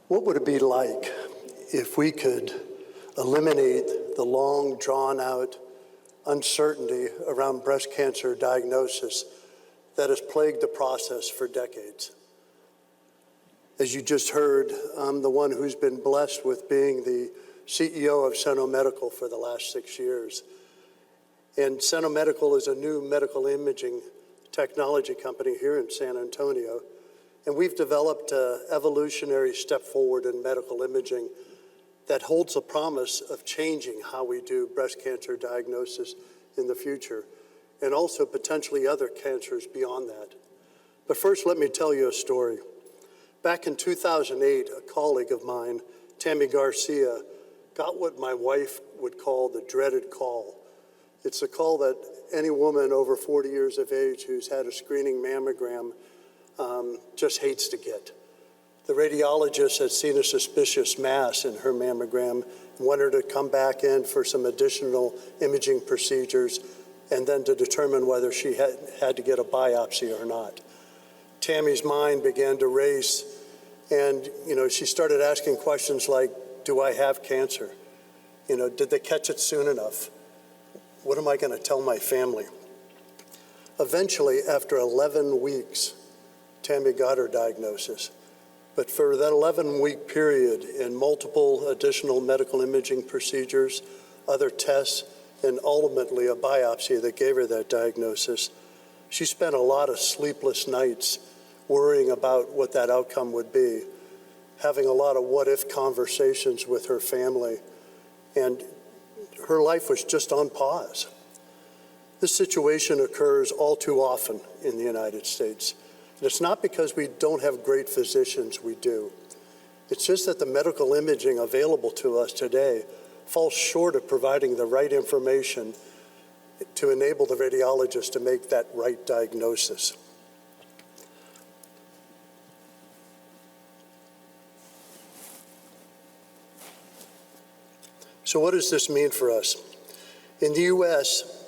What would it be like if we could eliminate the long, drawn-out uncertainty around breast cancer diagnosis that has plagued the process for decades? As you just heard, I'm the one who's been blessed with being the CEO of Seno Medical for the last 6 years. And Seno Medical is a new medical imaging technology company here in San Antonio. And we've developed an evolutionary step forward in medical imaging that holds the promise of changing how we do breast cancer diagnosis in the future, and also potentially other cancers beyond that. But first, let me tell you a story. Back in 2008, a colleague of mine, Tammy Garcia, got what my wife would call the dreaded call. It's a call that any woman over 40 years of age who's had a screening mammogram just hates to get. The radiologist had seen a suspicious mass in her mammogram and wanted her to come back in for some additional imaging procedures and then to determine whether she had to get a biopsy or not. Tammy's mind began to race, and she started asking questions like, do I have cancer? Did they catch it soon enough? What am I going to tell my family? Eventually, after 11 weeks, Tammy got her diagnosis. But for that 11-week period, in multiple additional medical imaging procedures, other tests, and ultimately a biopsy that gave her that diagnosis, she spent a lot of sleepless nights worrying about what that outcome would be, having a lot of what-if conversations with her family, and her life was just on pause. This situation occurs all too often in the United States. And it's not because we don't have great physicians, we do. It's just that the medical imaging available to us today falls short of providing the right information to enable the radiologist to make that right diagnosis. So what does this mean for us? In the US,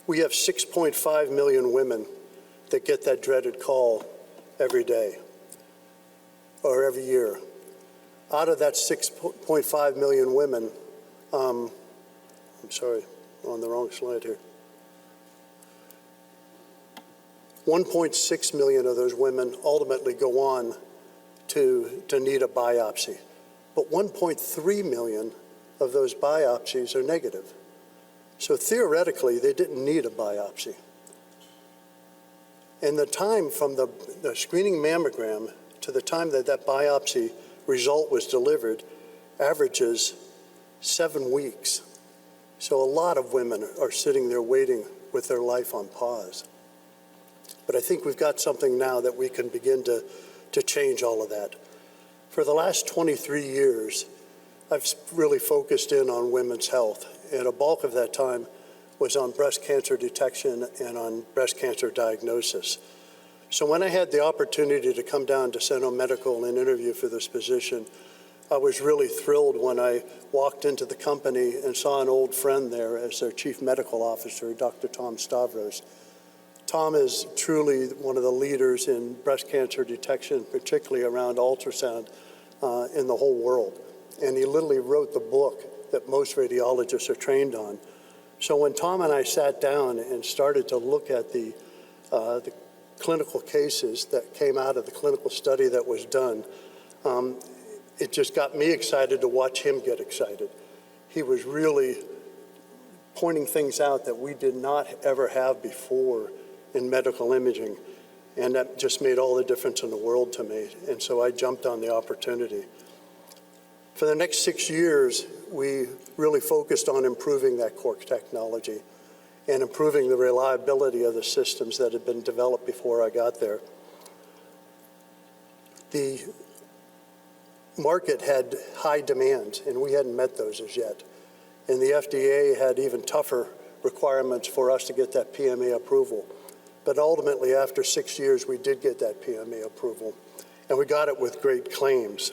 we have 6.5 million women that get that dreaded call every day or every year. Out of that 6.5 million women, I'm sorry, I'm on the wrong slide here. 1.6 million of those women ultimately go on to need a biopsy. But 1.3 million of those biopsies are negative. So theoretically, they didn't need a biopsy. And the time from the screening mammogram to the time that that biopsy result was delivered averages 7 weeks. So a lot of women are sitting there waiting with their life on pause. But I think we've got something now that we can begin to change all of that. For the last 23 years, I've really focused in on women's health, and a bulk of that time was on breast cancer detection and on breast cancer diagnosis. So when I had the opportunity to come down to Seno Medical and interview for this position, I was really thrilled when I walked into the company and saw an old friend there as their chief medical officer, Dr. Tom Stavros. Tom is truly one of the leaders in breast cancer detection, particularly around ultrasound in the whole world. And he literally wrote the book that most radiologists are trained on. So when Tom and I sat down and started to look at the clinical cases that came out of the clinical study that was done, it just got me excited to watch him get excited. He was really pointing things out that we did not ever have before in medical imaging, and that just made all the difference in the world to me, and so I jumped on the opportunity. For the next 6 years, we really focused on improving that core technology and improving the reliability of the systems that had been developed before I got there. The market had high demands, and we hadn't met those as yet. And the FDA had even tougher requirements for us to get that PMA approval. But ultimately, after 6 years, we did get that PMA approval, and we got it with great claims.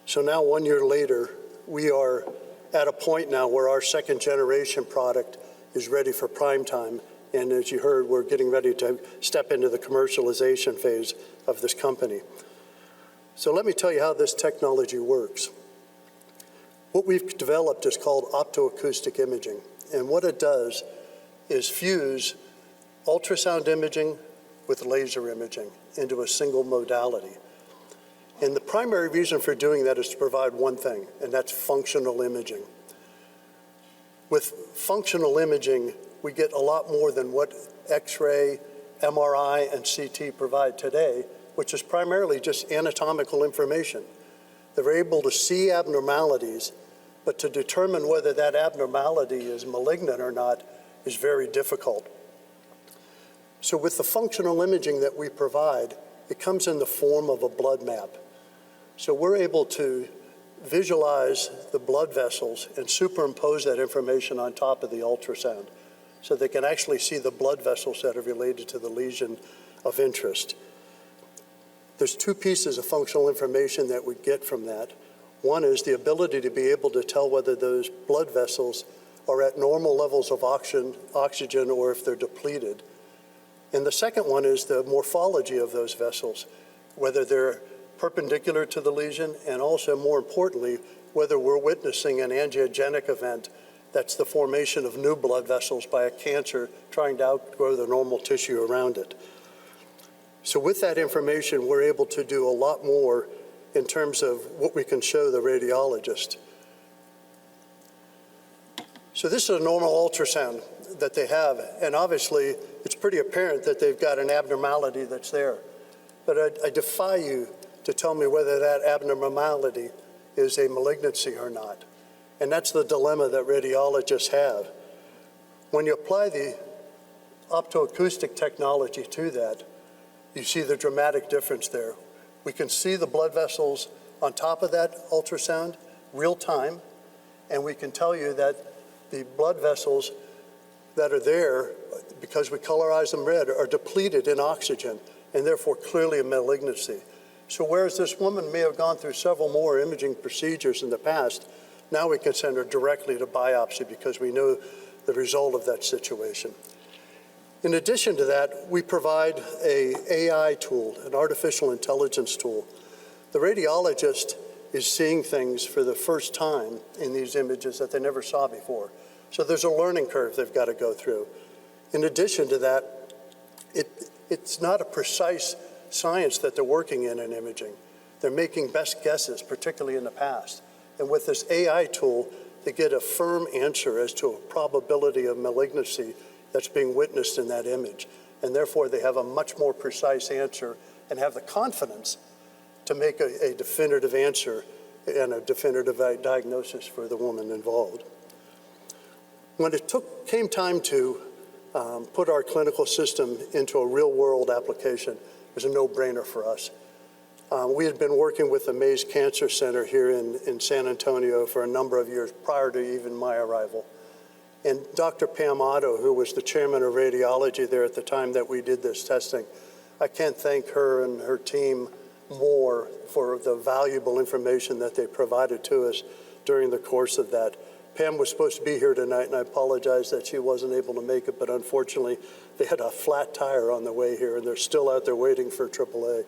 So now, 1 year later, we are at a point now where our second generation product is ready for prime time. And as you heard, we're getting ready to step into the commercialization phase of this company. So let me tell you how this technology works. What we've developed is called optoacoustic imaging. And what it does is fuse ultrasound imaging with laser imaging into a single modality. And the primary reason for doing that is to provide one thing, and that's functional imaging. With functional imaging, we get a lot more than what X-ray, MRI, and CT provide today, which is primarily just anatomical information. They're able to see abnormalities, but to determine whether that abnormality is malignant or not is very difficult. So with the functional imaging that we provide, it comes in the form of a blood map. So we're able to visualize the blood vessels and superimpose that information on top of the ultrasound so they can actually see the blood vessels that are related to the lesion of interest. There's two pieces of functional information that we get from that. One is the ability to be able to tell whether those blood vessels are at normal levels of oxygen or if they're depleted. And the second one is the morphology of those vessels, whether they're perpendicular to the lesion, and also, more importantly, whether we're witnessing an angiogenic event that's the formation of new blood vessels by a cancer trying to outgrow the normal tissue around it. So with that information, we're able to do a lot more in terms of what we can show the radiologist. So this is a normal ultrasound that they have, and obviously it's pretty apparent that they've got an abnormality that's there. But I defy you to tell me whether that abnormality is a malignancy or not. And that's the dilemma that radiologists have. When you apply the optoacoustic technology to that, you see the dramatic difference there. We can see the blood vessels on top of that ultrasound real time, and we can tell you that the blood vessels that are there, because we colorize them red, are depleted in oxygen and therefore clearly a malignancy. So whereas this woman may have gone through several more imaging procedures in the past, now we can send her directly to biopsy because we know the result of that situation. In addition to that, we provide an AI tool, an artificial intelligence tool. The radiologist is seeing things for the first time in these images that they never saw before. So there's a learning curve they've got to go through. In addition to that, it's not a precise science that they're working in imaging. They're making best guesses, particularly in the past. And with this AI tool, they get a firm answer as to a probability of malignancy that's being witnessed in that image. And therefore, they have a much more precise answer and have the confidence to make a definitive answer and a definitive diagnosis for the woman involved. When it came time to put our clinical system into a real-world application, it was a no-brainer for us. We had been working with the Mays Cancer Center here in San Antonio for a number of years prior to even my arrival. And Dr. Pam Otto, who was the chairman of radiology there at the time that we did this testing, I can't thank her and her team more for the valuable information that they provided to us during the course of that. Pam was supposed to be here tonight, and I apologize that she wasn't able to make it, but unfortunately, they had a flat tire on the way here, and they're still out there waiting for AAA.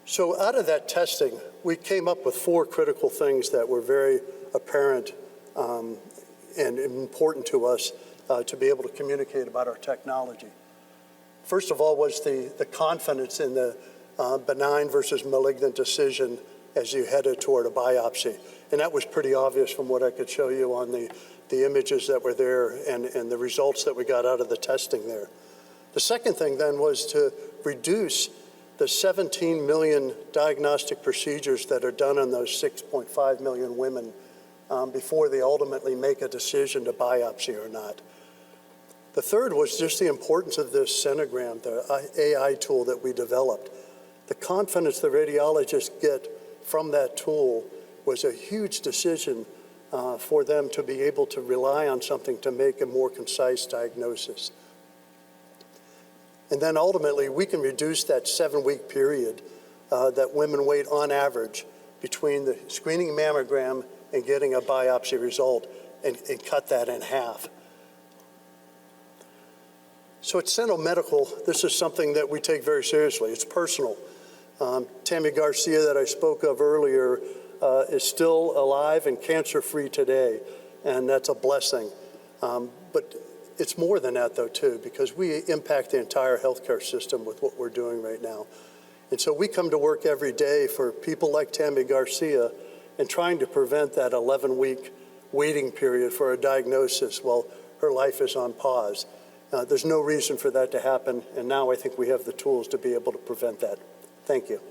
So out of that testing, we came up with 4 critical things that were very apparent and important to us to be able to communicate about our technology. First of all was the confidence in the benign versus malignant decision as you headed toward a biopsy. And that was pretty obvious from what I could show you on the images that were there and the results that we got out of the testing there. The second thing then was to reduce the 17 million diagnostic procedures that are done on those 6.5 million women before they ultimately make a decision to biopsy or not. The third was just the importance of this Senogram, the AI tool that we developed. The confidence the radiologists get from that tool was a huge decision for them to be able to rely on something to make a more concise diagnosis. And then ultimately, we can reduce that 7-week period that women wait on average between the screening mammogram and getting a biopsy result and cut that in half. So at Seno Medical, this is something that we take very seriously. It's personal. Tammy Garcia that I spoke of earlier is still alive and cancer-free today, and that's a blessing. But it's more than that, though, too, because we impact the entire healthcare system with what we're doing right now. And so we come to work every day for people like Tammy Garcia and trying to prevent that 11-week waiting period for a diagnosis while her life is on pause. There's no reason for that to happen, and now I think we have the tools to be able to prevent that. Thank you.